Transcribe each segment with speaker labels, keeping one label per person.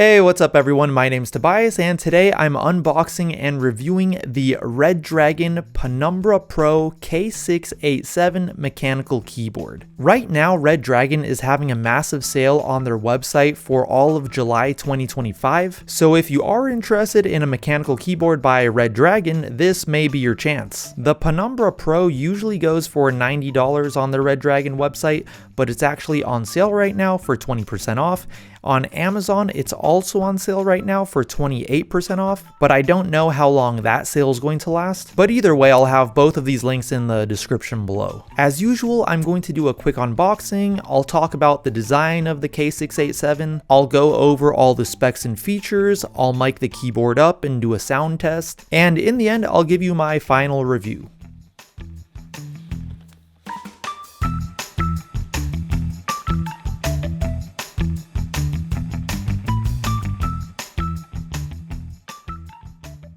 Speaker 1: Hey, what's up everyone? My name's Tobias and today I'm unboxing and reviewing the Redragon Penumbra Pro K687 mechanical keyboard. Right now, Redragon is having a massive sale on their website for all of July 2025, so if you are interested in a mechanical keyboard by Redragon, this may be your chance. The Penumbra Pro usually goes for $90 on the Redragon website, but it's actually on sale right now for 20% off. On Amazon, it's also on sale right now for 28% off, but I don't know how long that sale is going to last. But either way, I'll have both of these links in the description below. As usual, I'm going to do a quick unboxing. I'll talk about the design of the K687. I'll go over all the specs and features. I'll mic the keyboard up and do a sound test. And in the end, I'll give you my final review.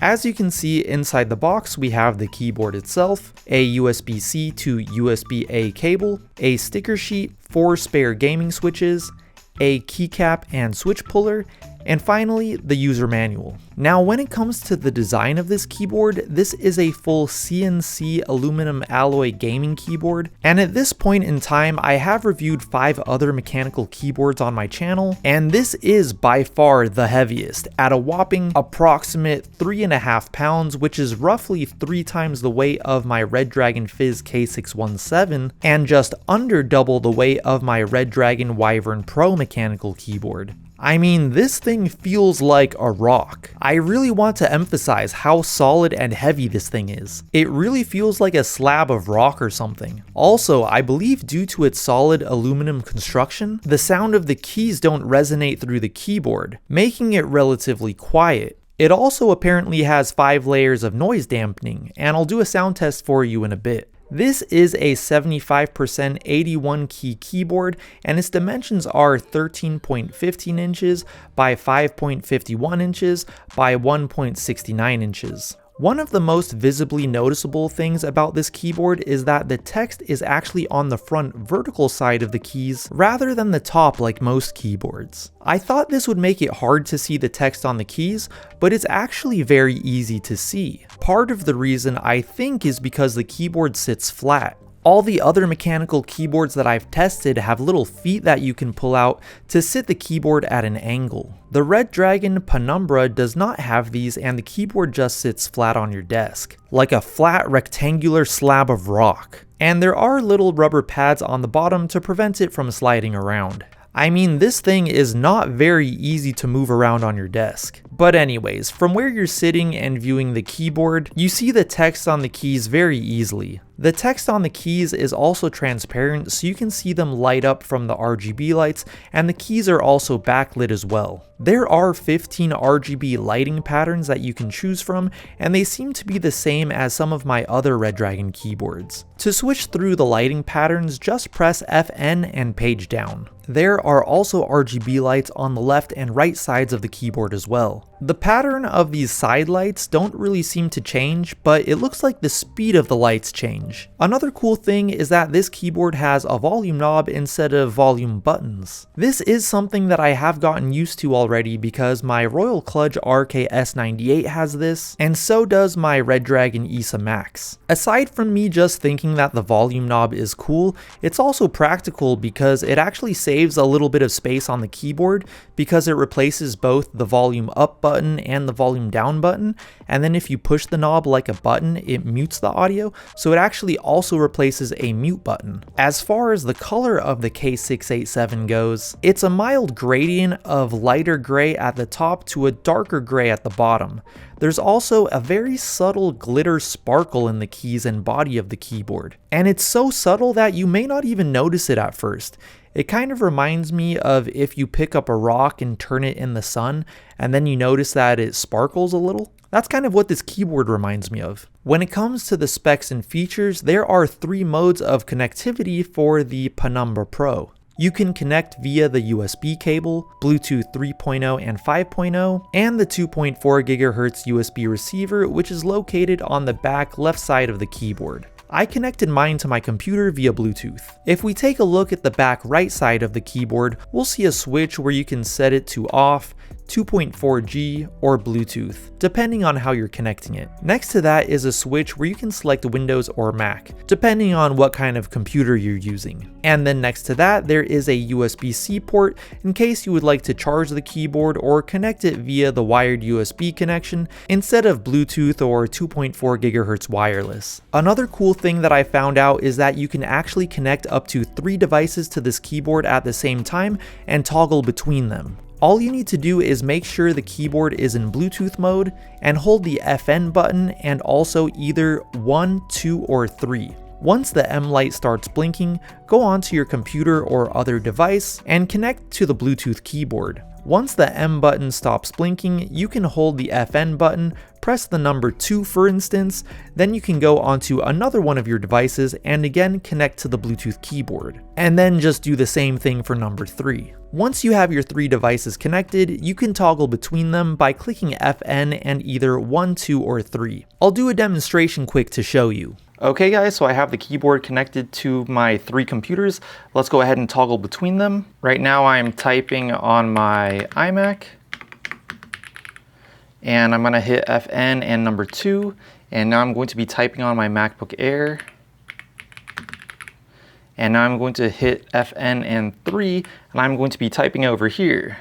Speaker 1: As you can see inside the box, we have the keyboard itself, a USB-C to USB-A cable, a sticker sheet, 4 spare gaming switches, a keycap and switch puller, and finally, the user manual. Now, when it comes to the design of this keyboard, this is a full CNC aluminum alloy gaming keyboard, and at this point in time, I have reviewed 5 other mechanical keyboards on my channel, and this is by far the heaviest, at a whopping approximate 3.5 pounds, which is roughly 3 times the weight of my Redragon Fizz K617, and just under double the weight of my Redragon Wyvern Pro mechanical keyboard. I mean, this thing feels like a rock. I really want to emphasize how solid and heavy this thing is. It really feels like a slab of rock or something. Also, I believe due to its solid aluminum construction, the sound of the keys don't resonate through the keyboard, making it relatively quiet. It also apparently has 5 layers of noise dampening, and I'll do a sound test for you in a bit. This is a 75% 81 key keyboard, and its dimensions are 13.15 inches by 5.51 inches by 1.69 inches. One of the most visibly noticeable things about this keyboard is that the text is actually on the front vertical side of the keys rather than the top like most keyboards. I thought this would make it hard to see the text on the keys, but it's actually very easy to see. Part of the reason I think is because the keyboard sits flat. All the other mechanical keyboards that I've tested have little feet that you can pull out to sit the keyboard at an angle. The Redragon Penumbra does not have these, and the keyboard just sits flat on your desk, like a flat rectangular slab of rock. And there are little rubber pads on the bottom to prevent it from sliding around. I mean, this thing is not very easy to move around on your desk. But anyways, from where you're sitting and viewing the keyboard, you see the text on the keys very easily. The text on the keys is also transparent, so you can see them light up from the RGB lights, and the keys are also backlit as well. There are 15 RGB lighting patterns that you can choose from, and they seem to be the same as some of my other Redragon keyboards. To switch through the lighting patterns, just press FN and page down. There are also RGB lights on the left and right sides of the keyboard as well. The pattern of these side lights don't really seem to change, but it looks like the speed of the lights change. Another cool thing is that this keyboard has a volume knob instead of volume buttons. This is something that I have gotten used to already because my Royal Kludge RKS98 has this, and so does my Redragon ISA Max. Aside from me just thinking that the volume knob is cool, it's also practical because it actually saves a little bit of space on the keyboard because it replaces both the volume up button and the volume down button, and then if you push the knob like a button, it mutes the audio, so it actually also replaces a mute button. As far as the color of the K687 goes, it's a mild gradient of lighter gray at the top to a darker gray at the bottom. There's also a very subtle glitter sparkle in the keys and body of the keyboard, and it's so subtle that you may not even notice it at first. It kind of reminds me of if you pick up a rock and turn it in the sun, and then you notice that it sparkles a little. That's kind of what this keyboard reminds me of. When it comes to the specs and features, there are 3 modes of connectivity for the Penumbra Pro. You can connect via the USB cable, Bluetooth 3.0 and 5.0, and the 2.4 GHz USB receiver, which is located on the back left side of the keyboard. I connected mine to my computer via Bluetooth. If we take a look at the back right side of the keyboard, we'll see a switch where you can set it to off, 2.4G, or Bluetooth, depending on how you're connecting it. Next to that is a switch where you can select Windows or Mac, depending on what kind of computer you're using. And then next to that, there is a USB-C port in case you would like to charge the keyboard or connect it via the wired USB connection instead of Bluetooth or 2.4 GHz wireless. Another cool thing that I found out is that you can actually connect up to 3 devices to this keyboard at the same time and toggle between them. All you need to do is make sure the keyboard is in Bluetooth mode and hold the FN button and also either 1, 2, or 3. Once the M light starts blinking, go onto your computer or other device and connect to the Bluetooth keyboard. Once the M button stops blinking, you can hold the FN button, press the number 2 for instance, then you can go onto another one of your devices and again connect to the Bluetooth keyboard. And then just do the same thing for number 3. Once you have your 3 devices connected, you can toggle between them by clicking FN and either 1, 2, or 3. I'll do a demonstration quick to show you. Okay guys, so I have the keyboard connected to my 3 computers. Let's go ahead and toggle between them. Right now I'm typing on my iMac. And I'm gonna hit FN and number 2. And now I'm going to be typing on my MacBook Air. And now I'm going to hit FN and 3, and I'm going to be typing over here.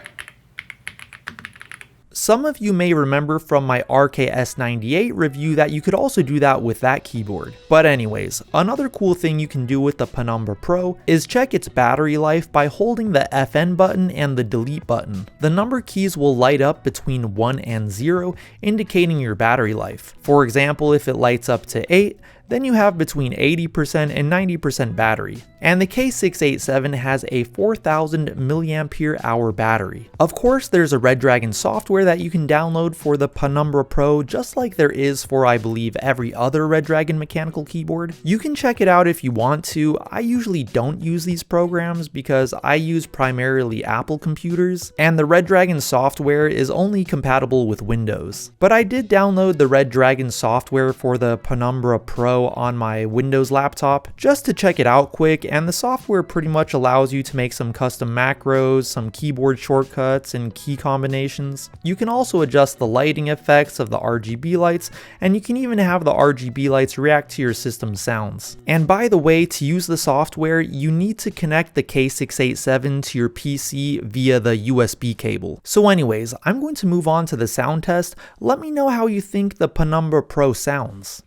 Speaker 1: Some of you may remember from my RKS98 review that you could also do that with that keyboard. But anyways, another cool thing you can do with the Penumbra Pro is check its battery life by holding the FN button and the delete button. The number keys will light up between 1 and 0, indicating your battery life. For example, if it lights up to 8, then you have between 80% and 90% battery. And the K687 has a 4000 mAh battery. Of course, there's a Redragon software that you can download for the Penumbra Pro, just like there is for I believe every other Redragon mechanical keyboard. You can check it out if you want to. I usually don't use these programs because I use primarily Apple computers, and the Redragon software is only compatible with Windows. But I did download the Redragon software for the Penumbra Pro on my Windows laptop just to check it out quick, and the software pretty much allows you to make some custom macros, some keyboard shortcuts, and key combinations. You can also adjust the lighting effects of the RGB lights, and you can even have the RGB lights react to your system's sounds. And by the way, to use the software, you need to connect the K687 to your PC via the USB cable. So anyways, I'm going to move on to the sound test. Let me know how you think the Penumbra Pro sounds.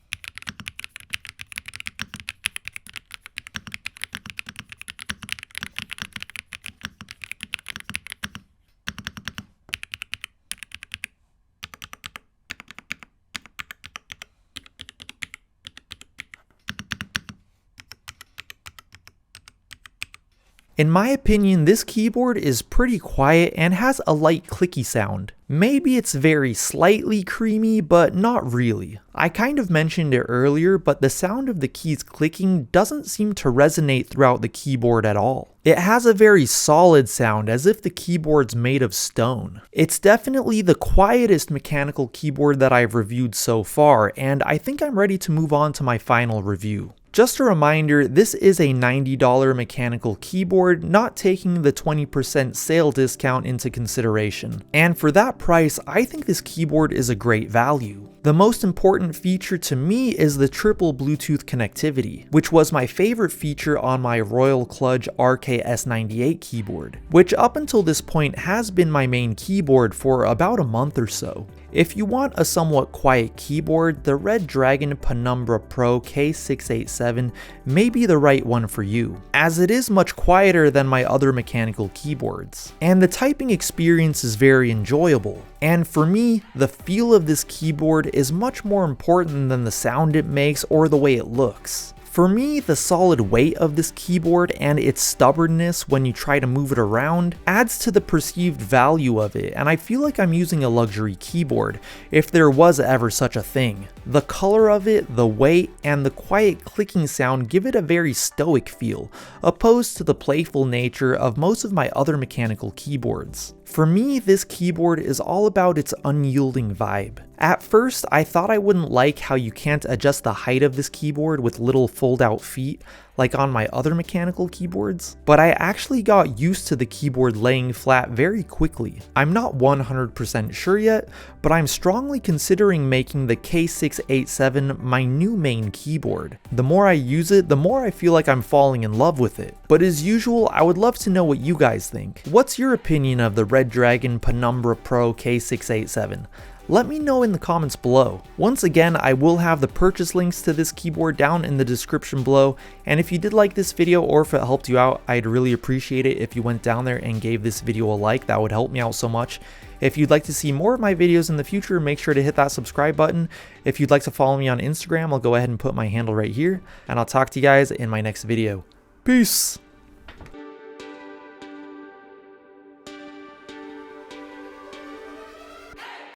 Speaker 1: In my opinion, this keyboard is pretty quiet and has a light clicky sound. Maybe it's very slightly creamy, but not really. I kind of mentioned it earlier, but the sound of the keys clicking doesn't seem to resonate throughout the keyboard at all. It has a very solid sound, as if the keyboard's made of stone. It's definitely the quietest mechanical keyboard that I've reviewed so far, and I think I'm ready to move on to my final review. Just a reminder, this is a $90 mechanical keyboard, not taking the 20% sale discount into consideration. And for that price, I think this keyboard is a great value. The most important feature to me is the triple Bluetooth connectivity, which was my favorite feature on my Royal Kludge RKS98 keyboard, which up until this point has been my main keyboard for about a month or so. If you want a somewhat quiet keyboard, the Redragon Penumbra Pro K687 may be the right one for you, as it is much quieter than my other mechanical keyboards. And the typing experience is very enjoyable. And for me, the feel of this keyboard is much more important than the sound it makes or the way it looks. For me, the solid weight of this keyboard and its stubbornness when you try to move it around adds to the perceived value of it, and I feel like I'm using a luxury keyboard, if there was ever such a thing. The color of it, the weight, and the quiet clicking sound give it a very stoic feel, opposed to the playful nature of most of my other mechanical keyboards. For me, this keyboard is all about its unyielding vibe. At first, I thought I wouldn't like how you can't adjust the height of this keyboard with little fold-out feet like on my other mechanical keyboards, but I actually got used to the keyboard laying flat very quickly. I'm not 100% sure yet, but I'm strongly considering making the K687 my new main keyboard. The more I use it, the more I feel like I'm falling in love with it. But as usual, I would love to know what you guys think. What's your opinion of the Redragon Penumbra Pro K687? Let me know in the comments below. Once again, I will have the purchase links to this keyboard down in the description below, and if you did like this video or if it helped you out, I'd really appreciate it if you went down there and gave this video a like. That would help me out so much. If you'd like to see more of my videos in the future, make sure to hit that subscribe button. If you'd like to follow me on Instagram, I'll go ahead and put my handle right here, and I'll talk to you guys in my next video. Peace!